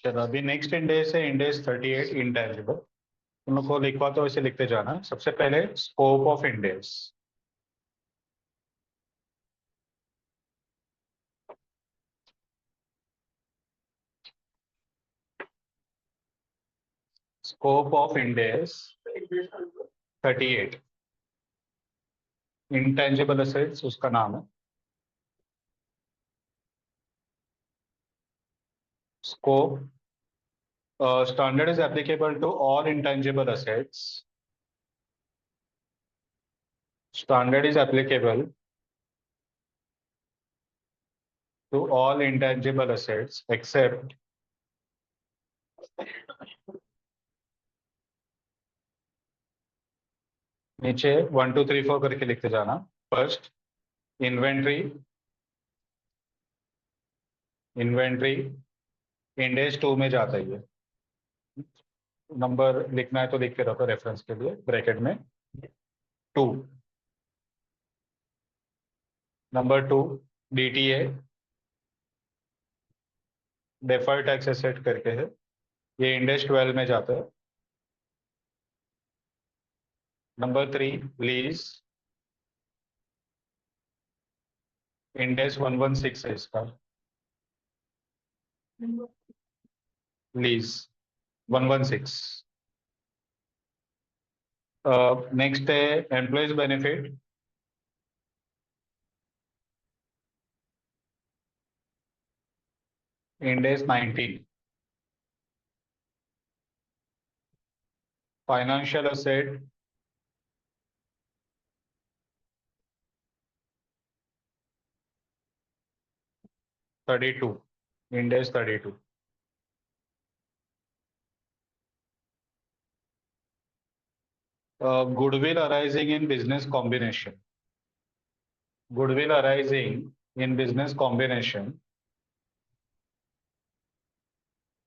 चलो अभी next index है इंडेक्स 38 इंटेंजिबल। तुम लोग को लिखवा तो वैसे लिखते जाना। सबसे पहले scope of index. Scope of index 38 intangible assets उसका नाम है। Scope standard is applicable to all intangible assets. Standard is applicable to all intangible assets except नीचे 1 2 3 4 करके लिखते जाना। फर्स्ट इन्वेंट्री, इन्वेंट्री इंडेक्स 2 में जाता है। नंबर लिखना है तो लिख के रखो रेफरेंस के लिए ब्रैकेट में 2। Number 2 DTA deferred tax asset करके है, ये इंडेक्स 12 में जाता है। नंबर 3 लीज, इंडेक्स 116 है इसका। लीज 116। नेक्स्ट है employees benefit, index 19। Financial asset thirty two, index 32। Goodwill arising in business combination, goodwill arising in business combination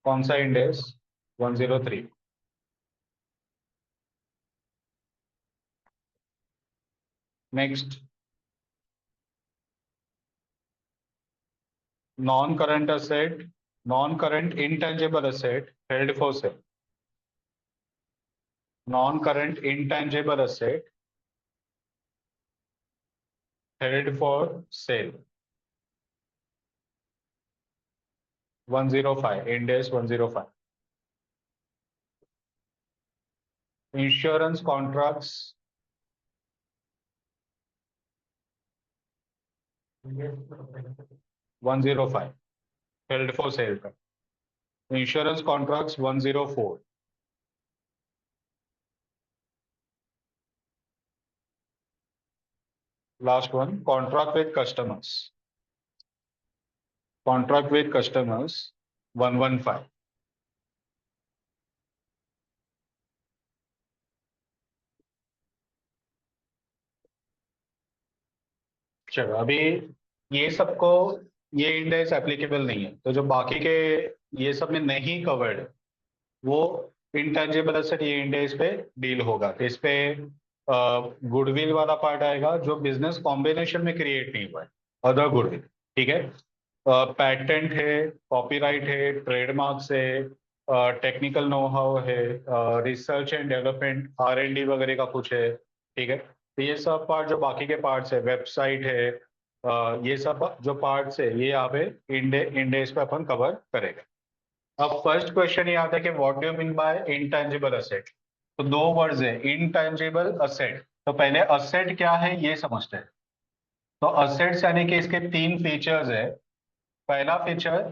कौन सा index 103। Next non current asset, non current intangible asset held for sale, non current intangible asset held for sale 105, index 105। Insurance contracts 105 held for sale का। Insurance contracts 104। Last one contract with customers, contract with customers 115। चलो अभी ये सबको, ये index applicable नहीं है तो जो बाकी के ये सब में नहीं कवर्ड वो इंटेंजिबल एसेट ये इंडेक्स पे डील होगा। तो इस पे गुडविल वाला पार्ट आएगा जो बिजनेस कॉम्बिनेशन में क्रिएट नहीं हुआ है, अदर गुडविल। ठीक है, पैटेंट है, कॉपीराइट है, ट्रेडमार्क्स है, टेक्निकल नो हाउ है, रिसर्च एंड डेवलपमेंट R&D वगैरह का कुछ है। ठीक है, तो ये सब पार्ट जो बाकी के पार्ट्स है, वेबसाइट है, ये सब जो पार्ट्स है ये यहाँ पे इंडेक्स पे अपन कवर करेंगे। अब फर्स्ट क्वेश्चन ये आता है कि what do you mean by intangible asset. तो दो वर्ड्स है इंटेंजिबल असेट। तो पहले असेट क्या है ये समझते हैं। तो असेट्स यानी कि इसके तीन फीचर्स है। पहला फीचर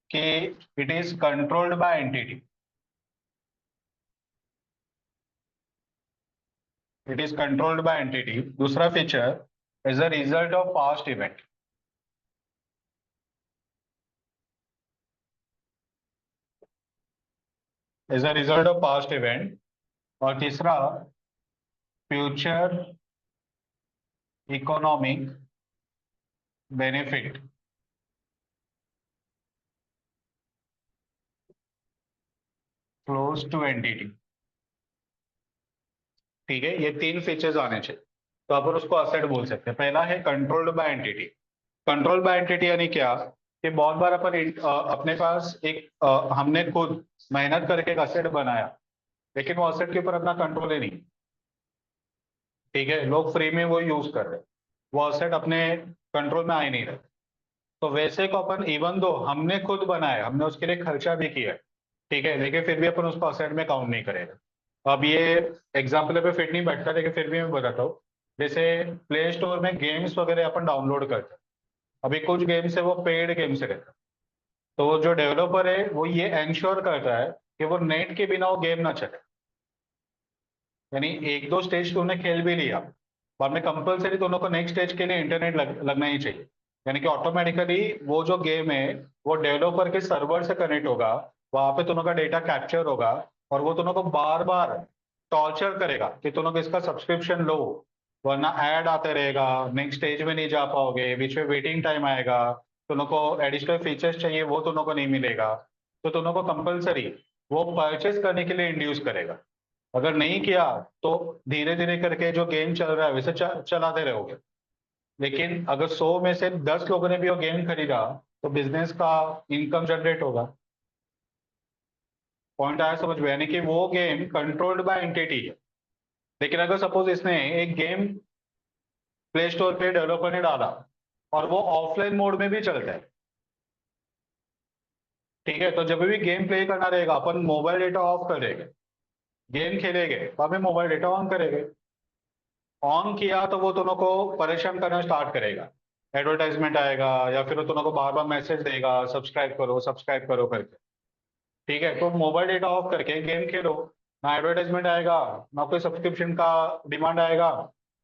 कि it is controlled by entity, it is controlled by entity. दूसरा feature is a result of past event, is a result of past event. और तीसरा future economic benefit flows to entity. ठीक है, ये तीन फीचर्स आने चाहिए तो अपन उसको असेट बोल सकते हैं। पहला है controlled by entity. Control by entity यानी क्या कि बहुत बार अपने पास हमने खुद मेहनत करके एक असेट बनाया, लेकिन वो असेट के ऊपर अपना कंट्रोल ही नहीं। ठीक है, लोग फ्री में वो यूज कर रहे हैं, वो असेट अपने कंट्रोल में आ ही नहीं रहे। तो वैसे को अपन इवन दो हमने खुद बनाया, हमने उसके लिए खर्चा भी किया, ठीक है, लेकिन फिर भी अपन उसको असेट में काउंट नहीं करेगा। अब ये एग्जाम्पल पे फिट नहीं बैठता, लेकिन फिर भी मैं बताता हूँ। जैसे प्ले स्टोर में गेम्स वगैरह अपन डाउनलोड करते हैं, अभी कुछ गेम्स है वो पेड गेम्स रहते हैं, तो वो जो डेवलपर है वो ये एंश्योर करता है कि वो नेट के बिना वो गेम ना चले। यानी एक दो स्टेज तूने खेल भी लिया, बाद में कंपलसरी दोनों को नेक्स्ट स्टेज के लिए इंटरनेट लगना ही चाहिए। यानी कि ऑटोमेटिकली वो जो गेम है वो डेवलपर के सर्वर से कनेक्ट होगा, वहां पे दोनों का डेटा कैप्चर होगा, और वो दोनों को बार बार टॉर्चर करेगा कि तुम लोग इसका सब्सक्रिप्शन लो, वरना ऐड आते रहेगा, नेक्स्ट स्टेज में नहीं जा पाओगे, बीच में वेटिंग टाइम आएगा, तुम लोग को एडिशनल फीचर्स चाहिए वो तुम लोग को नहीं मिलेगा। तो तुम लोग को कंपलसरी वो परचेस करने के लिए इंड्यूस करेगा। अगर नहीं किया तो धीरे धीरे करके जो गेम चल रहा है वैसे चलाते रहोगे। लेकिन अगर 100 में से 10 लोगों ने भी वो गेम खरीदा तो बिजनेस का इनकम जनरेट होगा। पॉइंट आया समझ में? यानी कि वो गेम कंट्रोल्ड बाय एंटिटी है। लेकिन अगर सपोज इसने एक गेम प्ले स्टोर पे डेवलपर ने डाला और वो ऑफलाइन मोड में भी चलता है, ठीक है, तो जब भी गेम प्ले करना रहेगा अपन मोबाइल डेटा ऑफ करेंगे, गेम खेलेंगे तो हमें मोबाइल डेटा ऑन करेंगे। ऑन किया तो वो दोनों को परेशान करना स्टार्ट करेगा, एडवर्टाइजमेंट आएगा या फिर वो दोनों को बार बार मैसेज देगा सब्सक्राइब करो करके। ठीक है, तो मोबाइल डेटा ऑफ करके गेम खेलो, ना एडवर्टाइजमेंट आएगा, ना कोई सब्सक्रिप्शन का डिमांड आएगा,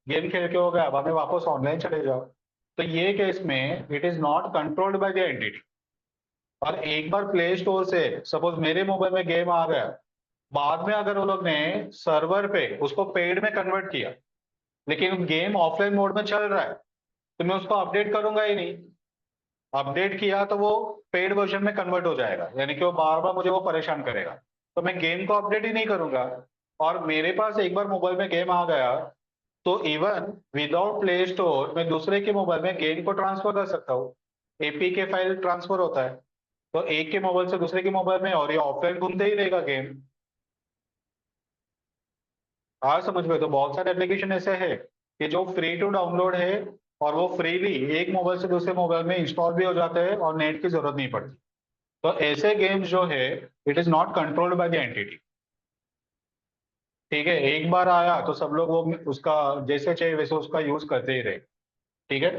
गेम खेल के हो गया, बाद में वापस ऑनलाइन चले जाओ। तो ये केस में it is not controlled by the entity. और एक बार प्ले स्टोर से सपोज मेरे मोबाइल में गेम आ गया, बाद में अगर वो लोग ने सर्वर पे उसको पेड में कन्वर्ट किया, लेकिन गेम ऑफलाइन मोड में चल रहा है, तो मैं उसको अपडेट करूंगा ही नहीं। अपडेट किया तो वो पेड वर्जन में कन्वर्ट हो जाएगा, यानी कि वो बार बार मुझे वो परेशान करेगा, तो मैं गेम को अपडेट ही नहीं करूंगा। और मेरे पास एक बार मोबाइल में गेम आ गया तो इवन विदाउट प्ले स्टोर मैं दूसरे के मोबाइल में गेम को ट्रांसफर कर सकता हूँ। एपीके फाइल ट्रांसफर होता है, तो एक के मोबाइल से दूसरे के मोबाइल में, और ये ऑफलाइन घूमते ही रहेगा गेम। हाँ समझ में? तो बहुत सारे एप्लीकेशन ऐसे है कि जो फ्री टू डाउनलोड है, और वो फ्रीली एक मोबाइल से दूसरे मोबाइल में इंस्टॉल भी हो जाते हैं और नेट की जरूरत नहीं पड़ती। तो ऐसे गेम्स जो है it is not controlled by the entity. ठीक है, एक बार आया तो सब लोग वो उसका जैसे चाहिए वैसे उसका यूज करते ही रहे। ठीक है।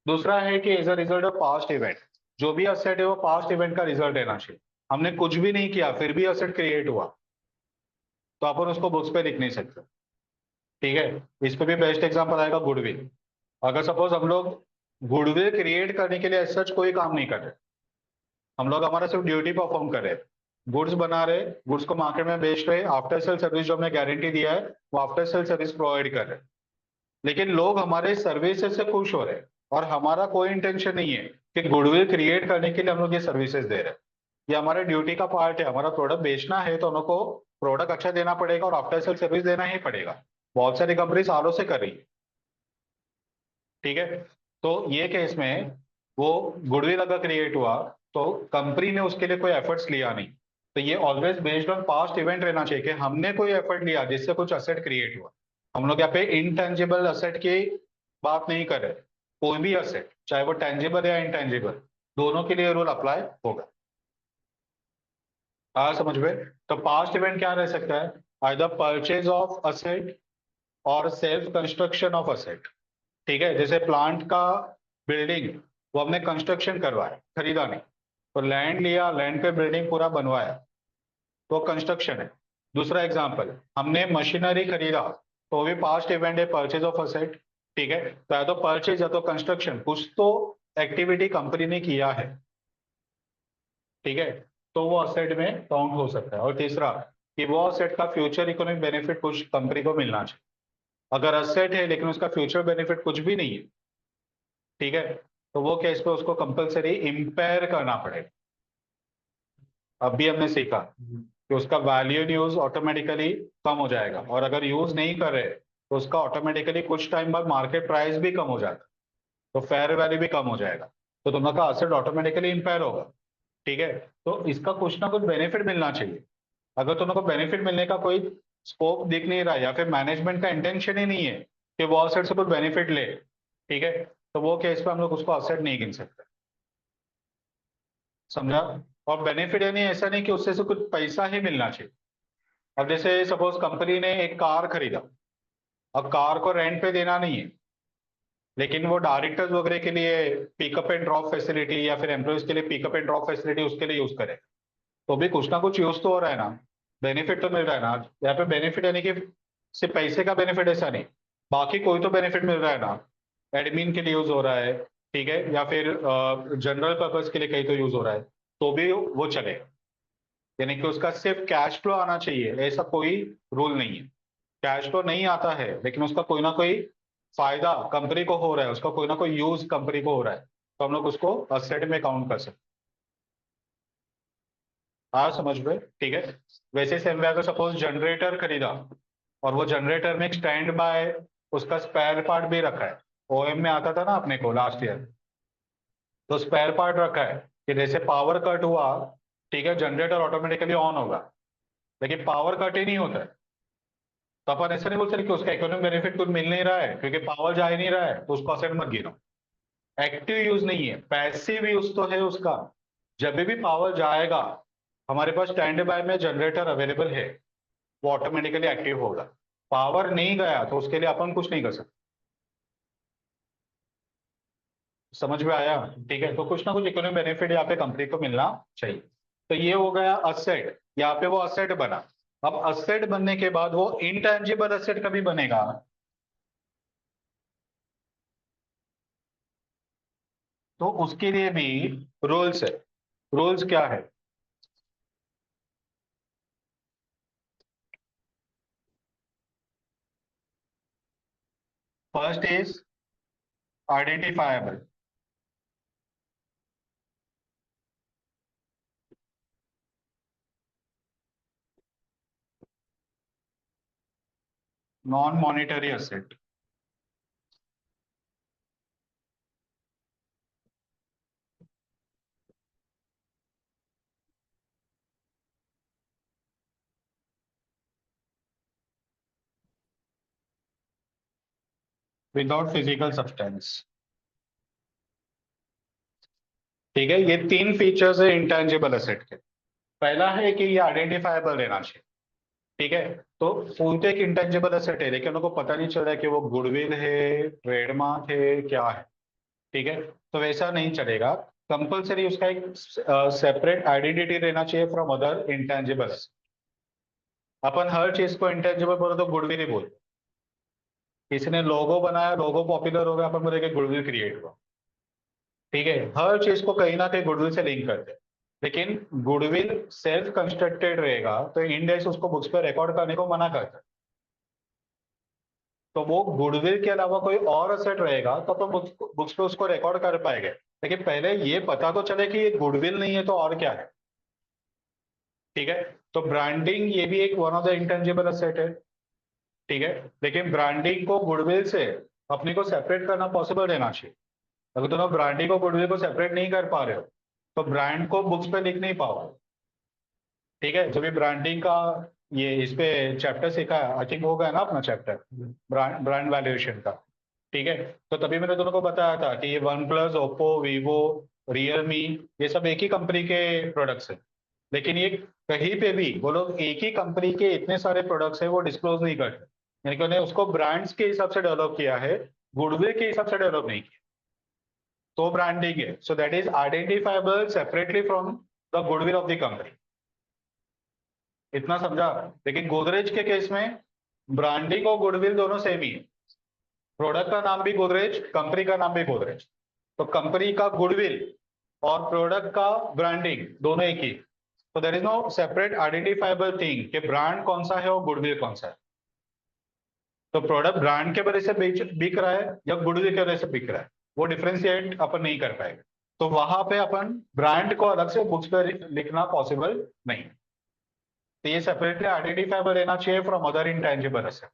दूसरा है कि as a result of past event, जो भी असेट है वो पास्ट इवेंट का रिजल्ट रहना चाहिए। हमने कुछ भी नहीं किया फिर भी असेट क्रिएट हुआ, तो अपन उसको बुक्स पे लिख नहीं सकते। ठीक है, इस पे भी बेस्ट एग्जांपल आएगा गुडविल। अगर सपोज हम लोग गुडविल क्रिएट करने के लिए सच कोई काम नहीं कर रहे, हम लोग हमारा सिर्फ ड्यूटी परफॉर्म कर रहे, गुड्स बना रहे, गुड्स को मार्केट में बेच रहे, आफ्टर सेल सर्विस जो हमने गारंटी दिया है वो आफ्टर सेल सर्विस प्रोवाइड कर रहे, लेकिन लोग हमारे सर्विसेज से खुश हो रहे हैं, और हमारा कोई इंटेंशन नहीं है कि गुडविल क्रिएट करने के लिए हम लोग ये सर्विसेज दे रहे हैं। ये हमारे ड्यूटी का पार्ट है, हमारा प्रोडक्ट बेचना है तो हम लोग को प्रोडक्ट अच्छा देना पड़ेगा और आफ्टर सेल सर्विस देना ही पड़ेगा। बहुत सारी कंपनी सालों से कर रही है। ठीक है, तो ये केस में वो गुडविल अगर क्रिएट हुआ तो कंपनी ने उसके लिए कोई एफर्ट्स लिया नहीं, तो ये always based on past event रहना चाहिए कि हमने कोई एफर्ट लिया जिससे कुछ असेट क्रिएट हुआ। हम लोग यहाँ पे इंटेंजिबल असेट की बात नहीं कर रहे, कोई भी असेट चाहे वो टेंजिबल या इंटेंजिबल, दोनों के लिए रूल अप्लाई होगा। हाँ समझ में? तो पास्ट इवेंट क्या रह सकता है? आइदर परचेज ऑफ असेट और सेल्फ कंस्ट्रक्शन ऑफ असेट। ठीक है, जैसे प्लांट का बिल्डिंग वो हमने कंस्ट्रक्शन करवाया, खरीदा नहीं, तो लैंड लिया, लैंड पे बिल्डिंग पूरा बनवाया, तो कंस्ट्रक्शन है। दूसरा एग्जांपल, हमने मशीनरी खरीदा, तो भी पास्ट इवेंट है, परचेज ऑफ असेट। ठीक है, तो या तो परचेज या तो कंस्ट्रक्शन, कुछ तो एक्टिविटी कंपनी ने किया है। ठीक है, तो वो असेट में काउंट हो सकता है। और तीसरा कि वो असेट का फ्यूचर इकोनॉमिक बेनिफिट कुछ कंपनी को मिलना चाहिए। अगर असेट है लेकिन उसका फ्यूचर बेनिफिट कुछ भी नहीं है, ठीक है, तो वो केस पे उसको कंपलसरी इम्पेयर करना पड़ेगा। अब भी हमने सीखा कि उसका वैल्यू यूज ऑटोमेटिकली कम हो जाएगा, और अगर यूज नहीं कर रहे तो उसका ऑटोमेटिकली कुछ टाइम बाद मार्केट प्राइस भी कम हो जाएगा, तो फेयर वैल्यू भी कम हो जाएगा। तो तुम लोग का असेट ऑटोमेटिकली इंपेयर होगा। ठीक है, तो इसका कुछ ना कुछ बेनिफिट मिलना चाहिए। अगर तुम लोग को बेनिफिट मिलने का कोई स्कोप दिख नहीं रहा है या फिर मैनेजमेंट का इंटेंशन ही नहीं है कि वो असेट से कुछ बेनिफिट ले, ठीक है, तो वो केस पे हम लोग उसको असेट नहीं गिन सकते। समझा? और बेनिफिट यानी ऐसा नहीं कि उससे से कुछ पैसा ही मिलना चाहिए। अब जैसे सपोज कंपनी ने एक कार खरीदा, अब कार को रेंट पे देना नहीं है, लेकिन वो डायरेक्टर्स वगैरह के लिए पिकअप एंड ड्रॉप फैसिलिटी या फिर एम्प्लॉयज के लिए पिकअप एंड ड्रॉप फैसिलिटी उसके लिए यूज करे, तो भी कुछ ना कुछ यूज तो हो रहा है ना, बेनिफिट तो मिल रहा है ना। यहाँ पे बेनिफिट यानी कि सिर्फ पैसे का बेनिफिट ऐसा नहीं, बाकी कोई तो बेनिफिट मिल रहा है ना। एडमिन के लिए यूज हो रहा है, ठीक है, या फिर जनरल पर्पज के लिए कहीं तो यूज हो रहा है, तो भी वो चलेगा। यानी कि उसका सिर्फ कैश फ्लो आना चाहिए ऐसा कोई रूल नहीं है। कैश फ्लो नहीं आता है लेकिन उसका कोई ना कोई फायदा कंपनी को हो रहा है, उसका कोई ना कोई यूज कंपनी को हो रहा है, तो हम लोग उसको असेट में काउंट कर सकते हैं। हाँ, समझ गए? ठीक है। वैसे सेम वे अगर सपोज जनरेटर खरीदा और वो जनरेटर में एक स्टैंड बाय उसका स्पेयर पार्ट भी रखा है, ओएम में आता था ना अपने को लास्ट ईयर, तो स्पेयर पार्ट रखा है कि जैसे पावर कट हुआ, ठीक है, जनरेटर ऑटोमेटिकली ऑन होगा, लेकिन पावर कट ही नहीं होता है, तो अपन ऐसा नहीं बोल सकते कि उसका इकोनॉमिक बेनिफिट कुछ मिल नहीं रहा है क्योंकि पावर जा ही नहीं रहा है, तो उसको असेट मत गिनो। एक्टिव यूज नहीं है, पैसिव यूज तो है उसका। जब भी पावर जाएगा, हमारे पास स्टैंड बाय में जनरेटर अवेलेबल है, वो ऑटोमेटिकली एक्टिव होगा। पावर नहीं गया तो उसके लिए अपन कुछ नहीं कर सकते। समझ में आया? ठीक है, तो कुछ ना कुछ इकोनॉमिक बेनिफिट यहाँ पे कंपनी को मिलना चाहिए। तो ये हो गया असेट, यहाँ पे वो असेट बना। अब असेट बनने के बाद वो इनटेंजिबल असेट कभी बनेगा, तो उसके लिए भी रूल्स है। रूल्स क्या है? First is identifiable. Non monetary asset. Without physical substance. ठीक है, ये तीन फीचर्स है इंटेंजिबल असेट के। पहला है कि ये आइडेंटिफाएबल रहना चाहिए। ठीक है, तो फोन तो एक इंटेंजिबल असेट है लेकिन उनको पता नहीं चल रहा है कि वो गुडविल है, ट्रेडमार्क है, क्या है। ठीक है, तो वैसा नहीं चलेगा। कंपलसरी उसका एक सेपरेट आइडेंटिटी रहना चाहिए फ्रॉम अदर इंटेंजिबल। अपन हर चीज को इंटेंजिबल बोलो तो गुडविल ही बोलते। किसी ने लोगो बनाया, लोगो पॉपुलर हो गया, अपन बोलेंगे गुडविल क्रिएट हुआ। ठीक है, हर चीज को कहीं ना कहीं गुडविल से लिंक करते हैं, लेकिन गुडविल सेल्फ कंस्ट्रक्टेड रहेगा तो इंडेक्स उसको बुक्स पे रिकॉर्ड करने को मना करता है। तो वो गुडविल के अलावा कोई और असेट रहेगा तो अपन बुक्स पे उसको रिकॉर्ड कर पाएंगे, लेकिन पहले ये पता तो चले कि ये गुडविल नहीं है तो और क्या है। ठीक है, तो ब्रांडिंग ये भी एक one of the intangible asset है। ठीक है, लेकिन ब्रांडिंग को गुडविल से अपने को सेपरेट करना पॉसिबल रहना चाहिए। अगर तुम ब्रांडिंग को गुडविल को सेपरेट नहीं कर पा रहे हो तो ब्रांड को बुक्स पे लिख नहीं पाओ। ठीक है, जब भी ब्रांडिंग का ये इस पे चैप्टर सीखा है, आई थिंक हो गया ना अपना चैप्टर, ब्रांड वैल्यूएशन का। ठीक है, तो तभी मैंने दोनों को बताया था कि ये one plus, Oppo, Vivo, Realme, ये सब एक ही कंपनी के प्रोडक्ट्स हैं, लेकिन ये कहीं पे भी वो लोग एक ही कंपनी के इतने सारे प्रोडक्ट्स हैं वो डिस्क्लोज नहीं करते, यानी कि उन्हें उसको ब्रांड्स के हिसाब से डेवलप किया है, गुडविल के हिसाब से डेवलप नहीं किया। तो ब्रांडिंग है, so that is identifiable separately from the goodwill of the company. इतना समझा? लेकिन गोदरेज के केस में ब्रांडिंग और गुडविल दोनों सेम ही है। प्रोडक्ट का नाम भी गोदरेज, कंपनी का नाम भी गोदरेज, तो कंपनी का गुडविल और प्रोडक्ट का ब्रांडिंग दोनों एक ही। तो there is no separate identifiable thing कि ब्रांड कौन सा है और गुडविल कौन सा है। तो प्रोडक्ट ब्रांड के वजह से बिक रहा है या गुडविल की वजह से बिक रहा है, वो डिफ्रेंशिएट अपन नहीं कर पाएंगे। तो वहां पे अपन ब्रांड को अलग से बुक्स पे लिखना पॉसिबल नहीं। तो ये सेपरेटली आइडेंटिफाइबल रहना चाहिए फ्रॉम अदर इंटेंजिबल असेट।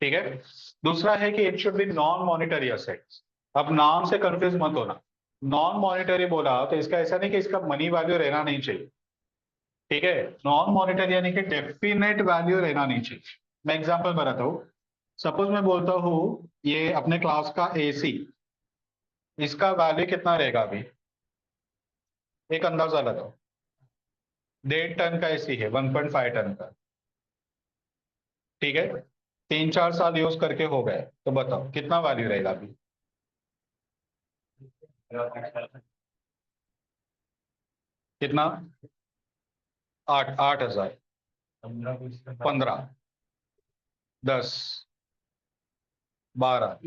ठीक है, दूसरा है कि it should be non monetary assets. अब नाम से कंफ्यूज मत होना, नॉन मॉनिटरी बोला तो इसका ऐसा नहीं कि इसका मनी वैल्यू रहना नहीं चाहिए, ठीक है। नॉन मॉनिटरी यानी कि डेफिनेट वैल्यू रहना नहीं चाहिए। मैं एग्जांपल बताता हूँ। सपोज मैं बोलता हूँ ये अपने क्लास का एसी, इसका वैल्यू कितना रहेगा अभी, एक अंदाजा लगाओ। 1.5 टन का एसी है, 1.5 टन का, ठीक है। 3-4 साल यूज करके हो गए, तो बताओ कितना वैल्यू रहेगा अभी। कितना? 8-8 हजार। 15, 10, 12,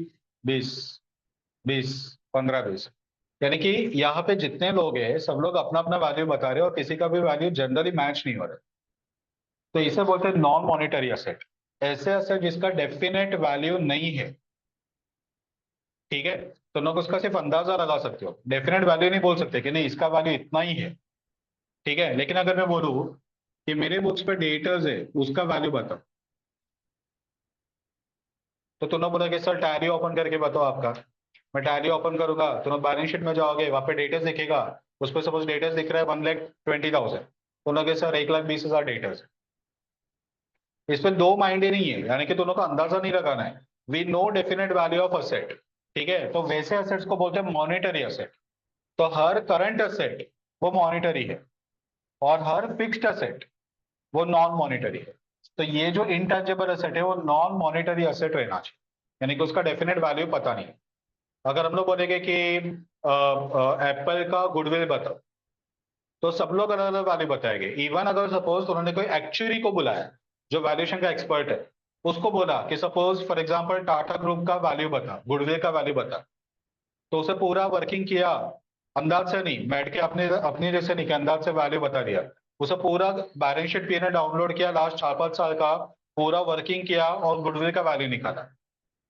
20, 20, 15, 20। यानी कि यहाँ पे जितने लोग हैं सब लोग अपना अपना वैल्यू बता रहे हैं और किसी का भी वैल्यू जनरली मैच नहीं हो रहा है। तो इसे बोलते हैं नॉन मॉनिटरी असेट। ऐसे असेट जिसका डेफिनेट वैल्यू नहीं है, ठीक है। तो लोग उसका सिर्फ अंदाजा लगा सकते हो, डेफिनेट वैल्यू नहीं बोल सकते कि नहीं इसका वैल्यू इतना ही है, ठीक है। लेकिन अगर मैं बोलूँ कि मेरे बुक्स पे डेटर्स है, उसका वैल्यू बताओ, तो तुमने बोला कि सर टैली ओपन करके बताओ आपका। मैं टैली ओपन करूंगा, तुम बैलेंस शीट में जाओगे, वहां पे डेटर्स दिखेगा, उस पर सपोज डेटर्स दिख रहा है 1,20,000, तो लगे सर 1,20,000 डेटर्स। इस पे दो माइंड ही नहीं है, यानी कि दोनों का अंदाजा नहीं लगाना है। We know definite value of asset, ठीक है। तो वैसे असेट्स को बोलते हैं मॉनिटरी असेट। तो हर करंट असेट वो मॉनिटरी है, और हर फिक्स्ड असेट वो नॉन मॉनिटरी है। तो ये जो इंटेंजिबल असेट है वो नॉन मॉनिटरी असेट रहना चाहिए, यानी कि उसका डेफिनेट वैल्यू पता नहीं है। अगर हम लोग बोलेंगे कि एप्पल का गुडविल बताओ, तो सब लोग अलग अलग वैल्यू बताएंगे। इवन अगर सपोज उन्होंने कोई एक्चुअरी को बुलाया जो वैल्यूएशन का एक्सपर्ट है, उसको बोला कि suppose for example Tata group का वैल्यू बता, गुडविल का वैल्यू बता, तो उसे पूरा वर्किंग किया, अंदाज से नहीं बैठ के अपने अपनी जैसे नहीं कि अंदाज से वैल्यू बता दिया। उसे पूरा बैलेंस शीट पीने डाउनलोड किया लास्ट 4-5 साल का, पूरा वर्किंग किया और गुडविल का वैल्यू निकाला,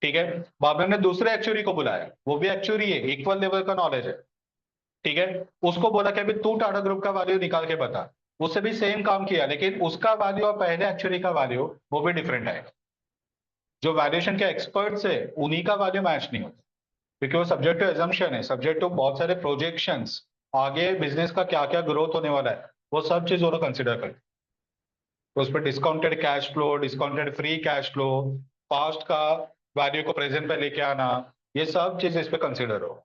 ठीक है। बाबर ने दूसरे एक्चुअरी को बुलाया, वो भी एक्चुअरी है, इक्वल लेवल का नॉलेज है, ठीक है। उसको बोला कि अभी तू टाटा ग्रुप का वैल्यू निकाल के बता। उससे भी सेम काम किया, लेकिन उसका वैल्यू और पहले एक्चुअली का वैल्यू वो भी डिफरेंट है। जो वैल्यूएशन के एक्सपर्ट्स है उन्हीं का वैल्यू मैच नहीं होता, क्योंकि वो सब्जेक्ट टू एजम्पशन है, सब्जेक्ट टू बहुत सारे प्रोजेक्शंस, आगे बिजनेस का क्या क्या ग्रोथ होने वाला है, वो सब चीज दोनों कंसिडर करते हैं। तो उस पर discounted cash flow, discounted free cash flow, past का वैल्यू को प्रेजेंट पे लेके आना, ये सब चीज इस पे कंसिडर हो।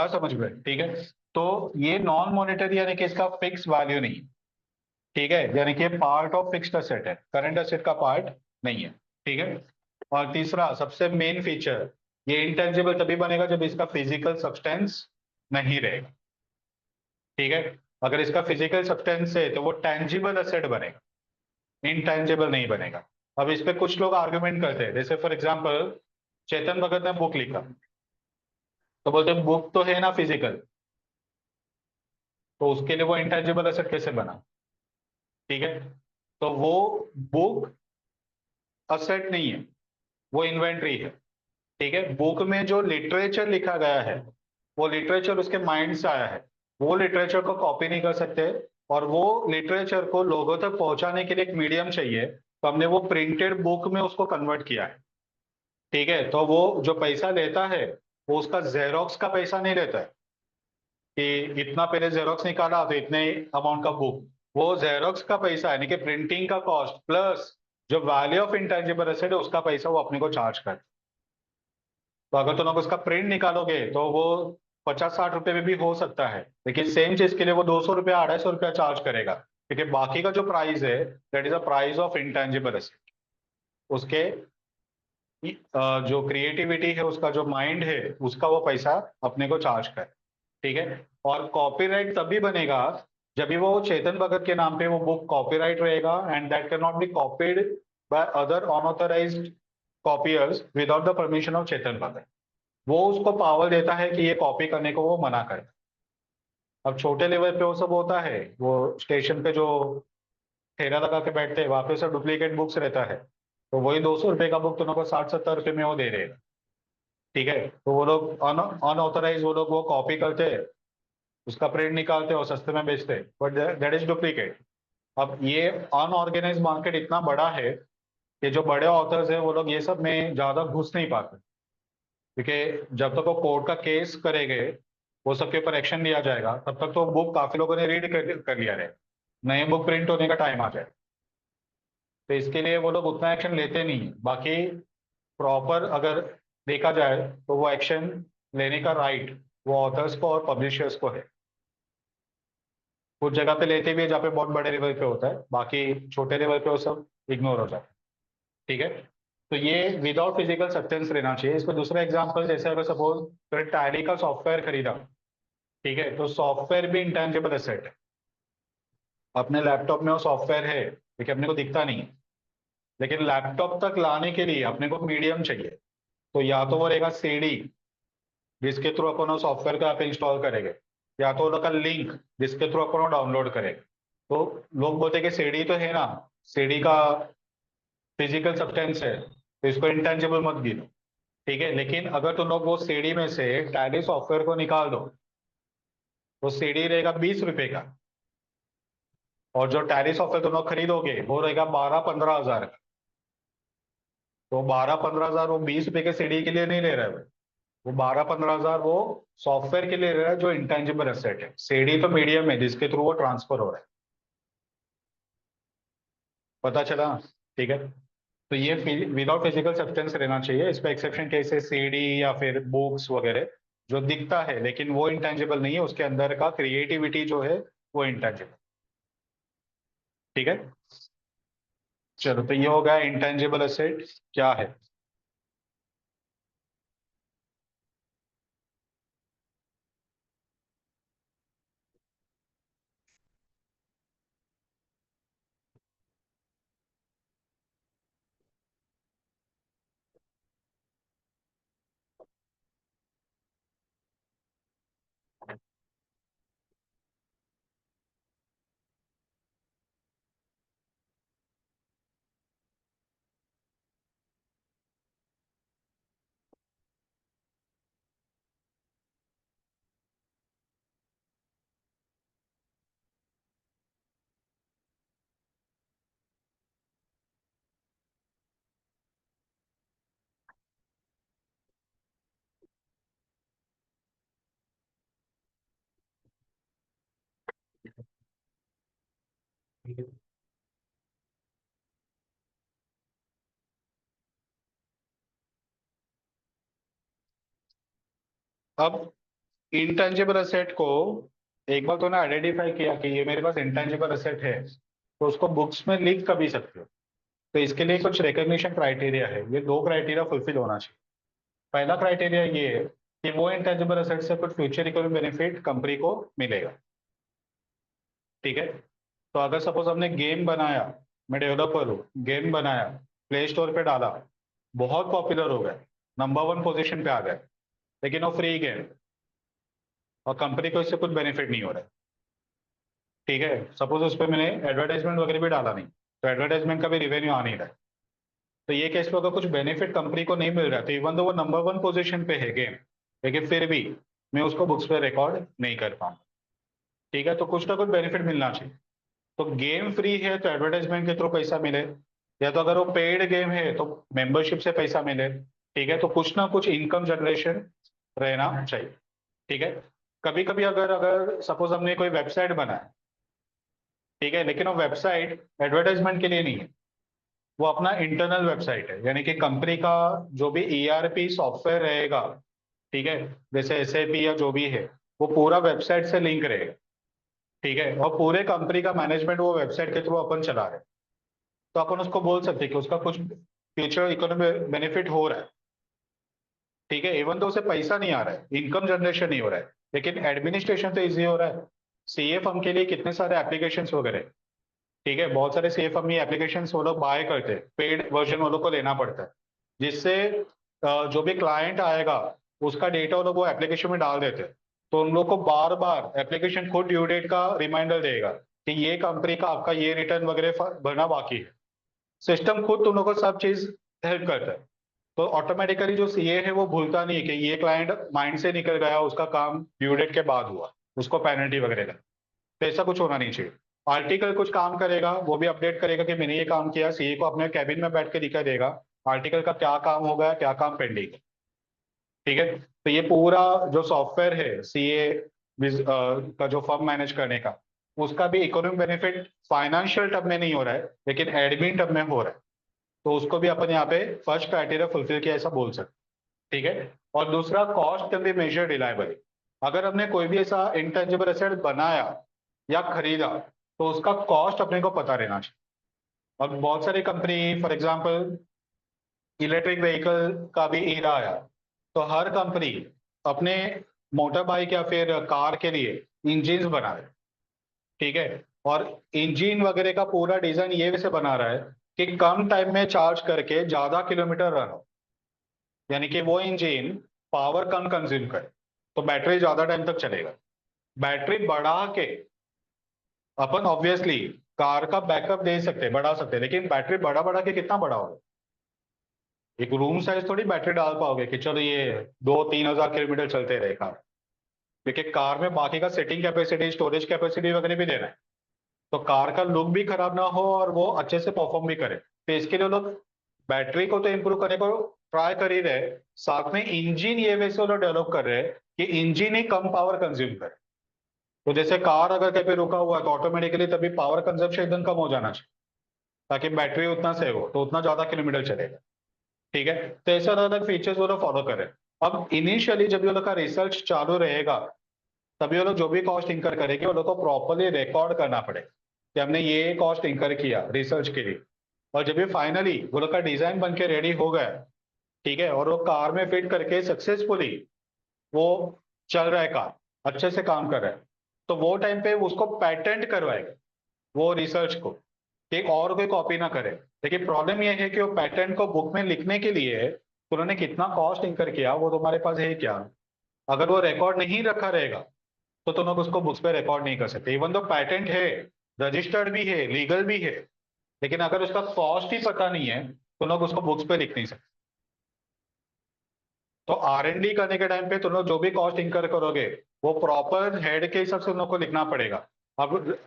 समझ में, ठीक है। तो ये नॉन मॉनिटरी यानी कि इसका फिक्स वैल्यू नहीं, ठीक है, यानी कि पार्ट ऑफ फिक्स्ड असेट है, करंट असेट का पार्ट नहीं है, ठीक है। और तीसरा सबसे मेन फीचर, ये इंटेंजिबल तभी बनेगा जब इसका फिजिकल सब्सटेंस नहीं रहेगा, ठीक है। अगर इसका फिजिकल सब्सटेंस है तो वो टेंजिबल असेट बनेगा, इंटेंजिबल नहीं बनेगा। अब इस पे कुछ लोग आर्ग्यूमेंट करते हैं, जैसे फॉर एग्जांपल चेतन भगत ने बुक लिखा, तो बोलते हैं बुक तो है ना फिजिकल, तो उसके लिए वो इंटेंजिबल एसेट कैसे बना, ठीक है। तो वो बुक असेट नहीं है, वो इन्वेंट्री है, ठीक है। बुक में जो लिटरेचर लिखा गया है वो लिटरेचर उसके माइंड से आया है, वो लिटरेचर को कॉपी नहीं कर सकते, और वो लिटरेचर को लोगों तक पहुंचाने के लिए एक मीडियम चाहिए, तो हमने वो प्रिंटेड बुक में उसको कन्वर्ट किया है, ठीक है। तो वो जो पैसा लेता है वो उसका जेरोक्स का पैसा नहीं लेता है कि इतना पहले जेरोक्स निकाला तो इतने अमाउंट का बुक, वो जेरोक्स का पैसा यानी कि प्रिंटिंग का कॉस्ट प्लस जो वैल्यू ऑफ इंटेंजिबल एसेट है उसका पैसा वो अपने को चार्ज करता है। तो अगर तुम लोग उसका प्रिंट निकालोगे तो वो 50-60 रुपए में भी हो सकता है, लेकिन सेम चीज के लिए वो 200 रुपया 250 रुपया चार्ज करेगा, क्योंकि बाकी का जो प्राइस है that is a price of intangible asset. उसके जो क्रिएटिविटी है, उसका जो माइंड है, उसका वो पैसा अपने को चार्ज करे, ठीक है। और कॉपीराइट तभी बनेगा जब भी वो चेतन भगत के नाम पे वो बुक कॉपीराइट रहेगा, and that can not be copied by other unauthorised copiers without the permission of Chetan Bhagat. वो उसको पावर देता है कि ये कॉपी करने को वो मना करे। अब छोटे लेवल पे वो सब होता है, वो स्टेशन पे जो ठेला लगा के बैठते हैं वहां पे सब डुप्लीकेट बुक्स रहता है, तो वही 200 रुपए का बुक तुमको 60-70 रुपए में वो दे रहे हैं, ठीक है। तो वो लोग अनऑथराइज वो लोग वो कॉपी करते हैं, उसका प्रिंट निकालते हैं और सस्ते में बेचते हैं, बट दैट इज डुप्लीकेट। अब ये अनऑर्गेनाइज मार्केट इतना बड़ा है कि जो बड़े ऑथर्स है वो लोग ये सब में ज्यादा घुस नहीं पाते, क्योंकि जब तक वो कोर्ट का केस करेंगे, वो सबके ऊपर एक्शन लिया जाएगा, तब तक तो बुक काफी लोगों ने रीड कर लिया है, नए बुक प्रिंट होने का टाइम आ जाए। तो इसके लिए वो लोग उतना एक्शन लेते नहीं है। बाकी प्रॉपर अगर देखा जाए तो वो एक्शन लेने का राइट वो ऑथर्स को और पब्लिशर्स को है। कुछ जगह पे लेते भी है जहाँ पे बहुत बड़े लेवल पे होता है, बाकी छोटे लेवल पे वो सब इग्नोर हो जाता है। ठीक है, तो ये विदाउट फिजिकल सब्सटेंस रहना चाहिए। इसको दूसरा एग्जांपल, जैसे अगर सपोज तो टैली का सॉफ्टवेयर खरीदा, ठीक है, तो सॉफ्टवेयर भी इंटेंजिबल एसेट है। अपने लैपटॉप में वो सॉफ्टवेयर है लेकिन अपने को दिखता नहीं है, लेकिन लैपटॉप तक लाने के लिए अपने को मीडियम चाहिए। तो या तो वो रहेगा सीडी, जिसके थ्रू अपन सॉफ्टवेयर को आप इंस्टॉल करेंगे, या तो उनका लिंक जिसके थ्रू अपन डाउनलोड करेंगे। तो लोग बोलते हैं कि सीडी तो है ना, सीडी का फिजिकल सब्सटेंस है, तो इसको इंटेंजिबल मत गिनो। ठीक है, लेकिन अगर तुम लोग वो सीडी में से टैली सॉफ्टवेयर को निकाल दो, तो सीडी रहेगा 20 रुपए का, और जो टैली सॉफ्टवेयर तुम लोग खरीदोगे वो रहेगा 12-15 हजार का। तो 12-15 हजार वो 20 रुपए के सीडी के लिए नहीं ले रहा है, वो 12-15 हजार वो सॉफ्टवेयर के लिए ले रहा है जो इंटेंजिबल एसेट है। सीडी तो मीडियम है जिसके थ्रू वो ट्रांसफर हो रहा है। पता चला? ठीक है, तो ये विदाउट फिजिकल सब्सटेंस रहना चाहिए। इस पे एक्सेप्शन केसेस सीडी या फिर बुक्स वगैरह, जो दिखता है लेकिन वो इंटेंजिबल नहीं है, उसके अंदर का क्रिएटिविटी जो है वो इंटेंजिबल। ठीक है, चलो, तो ये हो गया इंटेंजिबल एसेट क्या है। अब इंटेंजिबल एसेट को एक बार तो ना आइडेंटिफाई किया कि ये मेरे पास इंटेंजिबल एसेट है, तो उसको बुक्स में लिख कर भी सकते हो। तो इसके लिए कुछ रिकग्निशन क्राइटेरिया है, ये दो क्राइटेरिया फुलफिल होना चाहिए। पहला क्राइटेरिया ये है कि वो इंटेंजिबल एसेट से कुछ फ्यूचर इकोनॉमिक बेनिफिट कंपनी को मिलेगा। ठीक है, तो अगर सपोज हमने गेम बनाया, मैं डेवलपर हूँ, गेम बनाया, प्ले स्टोर पे डाला, बहुत पॉपुलर हो गया, नंबर 1 पोजीशन पे आ गए, लेकिन वो फ्री गेम, और कंपनी को इससे कुछ बेनिफिट नहीं हो रहा है। ठीक है, सपोज उस पर मैंने एडवर्टाइजमेंट वगैरह भी डाला नहीं, तो एडवर्टाइजमेंट का भी रिवेन्यू आ नहीं रहा है। तो ये केस में अगर कुछ बेनिफिट कंपनी को नहीं मिल रहा, तो इवन तो वो नंबर 1 पोजीशन पे है गेम, लेकिन फिर भी मैं उसको बुक्स पे रिकॉर्ड नहीं कर पाऊंगा। ठीक है, तो कुछ ना कुछ बेनिफिट मिलना चाहिए। तो गेम फ्री है तो एडवर्टाइजमेंट के थ्रू पैसा मिले, या तो अगर वो पेड गेम है तो मेंबरशिप से पैसा मिले। ठीक है, तो कुछ ना कुछ इनकम जनरेशन रहना चाहिए। ठीक है, कभी कभी अगर अगर सपोज हमने कोई वेबसाइट बनाया, ठीक है, लेकिन वो वेबसाइट एडवर्टाइजमेंट के लिए नहीं है, वो अपना इंटरनल वेबसाइट है, यानी कि कंपनी का जो भी ईआरपी सॉफ्टवेयर रहेगा, ठीक है, जैसे एसएपी या जो भी है, वो पूरा वेबसाइट से लिंक रहेगा। ठीक है, और पूरे कंपनी का मैनेजमेंट वो वेबसाइट के थ्रू अपन चला रहे हैं, तो अपन उसको बोल सकते हैं कि उसका कुछ फ्यूचर इकोनॉमिक बेनिफिट हो रहा है। ठीक है, इवन तो उसे पैसा नहीं आ रहा है, इनकम जनरेशन नहीं हो रहा है, लेकिन एडमिनिस्ट्रेशन तो इजी हो रहा है। सीए फर्म के लिए कितने सारे एप्लीकेशन वगैरह, ठीक है, बहुत सारे सीए फर्म ये एप्लीकेशन वो लोग बाय करते हैं, पेड वर्जन वो लोग को लेना पड़ता है, जिससे जो भी क्लाइंट आएगा उसका डेटा वो लोग वो एप्लीकेशन में डाल देते हैं। तो उन लोग को बार बार एप्लीकेशन खुद ड्यू डेट का रिमाइंडर देगा कि ये कंपनी का आपका ये रिटर्न वगैरह भरना बाकी है। सिस्टम खुद तुम लोग को सब चीज हेल्प करता है। तो ऑटोमेटिकली जो सीए है वो भूलता नहीं है कि ये क्लाइंट माइंड से निकल गया, उसका काम ड्यू डेट के बाद हुआ, उसको पेनल्टी वगैरह लगा। तो ऐसा कुछ होना नहीं चाहिए। आर्टिकल कुछ काम करेगा, वो भी अपडेट करेगा कि मैंने ये काम किया, सीए को अपने कैबिन में बैठ के दिखा देगा आर्टिकल का क्या काम हो गया, क्या काम पेंडिंग है। ठीक है। तो ये पूरा जो सॉफ्टवेयर है सीए का जो फर्म मैनेज करने का, उसका भी इकोनॉमिक बेनिफिट फाइनेंशियल टर्म में नहीं हो रहा है लेकिन एडमिन टर्म में हो रहा है। तो उसको भी अपन यहाँ पे फर्स्ट क्राइटेरिया फुलफिल किया ऐसा बोल सकते हैं। ठीक है। और दूसरा, cost can be measure reliably. अगर हमने कोई भी ऐसा इंटेंजिबल एसेट बनाया या खरीदा तो उसका कॉस्ट अपने को पता रहना चाहिए। और बहुत सारी company, for example electric vehicle का भी ईरा आया, तो हर कंपनी अपने मोटर बाइक या फिर कार के लिए इंजिन बना रहे। ठीक है। और इंजन वगैरह का पूरा डिजाइन ये वैसे बना रहा है कि कम टाइम में चार्ज करके ज्यादा किलोमीटर रन हो, यानी कि वो इंजन पावर कम कंज्यूम करे तो बैटरी ज्यादा टाइम तक चलेगा। बैटरी बढ़ा के अपन ऑब्वियसली कार का बैकअप दे सकते हैं, बढ़ा सकते हैं, लेकिन बैटरी बढ़ा बढ़ा के कितना बढ़ाओगे? एक रूम साइज थोड़ी बैटरी डाल पाओगे कि चलो ये 2-3 हजार किलोमीटर चलते रहे कार। क्योंकि कार में बाकी का सेटिंग कैपेसिटी, स्टोरेज कैपेसिटी वगैरह भी देना है, तो कार का लुक भी खराब ना हो और वो अच्छे से परफॉर्म भी करे। तो इसके लिए लोग बैटरी को तो इम्प्रूव करने को ट्राई कर ही रहे, साथ में इंजन ये वैसे लोग डेवलप कर रहे हैं कि इंजन ही कम पावर कंज्यूम करे। तो जैसे कार अगर कहीं पे रुका हुआ है तो ऑटोमेटिकली तभी पावर कंजप्शन एकदम कम हो जाना चाहिए, ताकि बैटरी उतना सेव हो तो उतना ज्यादा किलोमीटर चलेगा। ठीक है। तो ऐसे अलग अलग फीचर्स वो लोग फॉलो करें। अब इनिशियली जब ये लोग का रिसर्च चालू रहेगा, तभी वो लोग जो भी कॉस्ट इंकर करेंगे वो लोग को प्रॉपरली रिकॉर्ड करना पड़ेगा कि हमने ये कॉस्ट इंकर किया रिसर्च के लिए। और जब ये फाइनली वो लोग का डिजाइन बन के रेडी हो गया, ठीक है, और वो कार में फिट करके सक्सेसफुली वो चल रहा है, कार अच्छे से काम कर रहा है, तो वो टाइम पे उसको पेटेंट करवाएगा वो रिसर्च को, कि और कोई कॉपी ना करे। लेकिन प्रॉब्लम यह है कि वो पेटेंट को बुक में लिखने के लिए उन्होंने कितना कॉस्ट इंकर किया वो तुम्हारे पास है क्या? अगर वो रिकॉर्ड नहीं रखा रहेगा तो तुम लोग उसको बुक्स पे रिकॉर्ड नहीं कर सकते। इवन तो पैटेंट है, रजिस्टर्ड भी है, लीगल भी है, लेकिन अगर उसका कॉस्ट ही पता नहीं है तो लोग उसको बुक्स पे लिख नहीं सकते। तो R&D करने के टाइम पे तुम लोग जो भी कॉस्ट इंकर करोगे वो प्रॉपर हेड के हिसाब से तुम लोग को लिखना पड़ेगा। अब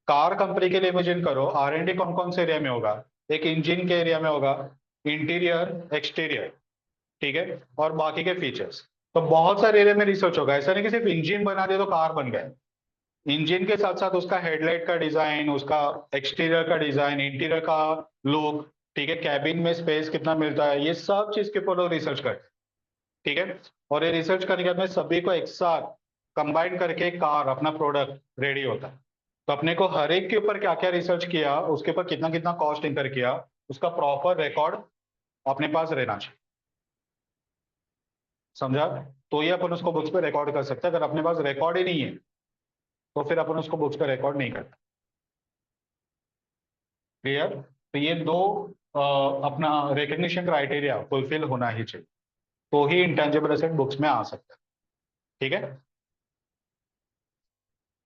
कार कंपनी के लिए इमेजिन करो, R&D कौन कौन से एरिया में होगा? एक इंजन के एरिया में होगा, इंटीरियर, एक्सटीरियर, ठीक है, और बाकी के फीचर्स। तो बहुत सारे एरिया में रिसर्च होगा। ऐसा नहीं कि सिर्फ इंजन बना दिया तो कार बन गया। इंजन के साथ साथ उसका हेडलाइट का डिजाइन, उसका एक्सटीरियर का डिजाइन, इंटीरियर का लुक, ठीक है, कैबिन में स्पेस कितना मिलता है, ये सब चीज के ऊपर लोग रिसर्च करते हैं। ठीक है। और ये रिसर्च करने के बाद में सभी को एक साथ कंबाइन करके कार अपना प्रोडक्ट रेडी होता है। तो अपने को हर एक के ऊपर क्या क्या रिसर्च किया, उसके ऊपर कितना कितना कॉस्ट इंकर किया, उसका प्रॉपर रिकॉर्ड अपने पास रहना चाहिए। समझा? तो ये अपन उसको बुक्स पे रिकॉर्ड कर सकते हैं। अगर अपने पास रिकॉर्ड ही नहीं है तो फिर अपन उसको बुक्स पे रिकॉर्ड नहीं करते। क्लियर? तो ये दो अपना रिकग्निशन क्राइटेरिया फुलफिल होना ही चाहिए, तो ही इंटेंजिबल एसेट बुक्स में आ सकता है। ठीक है।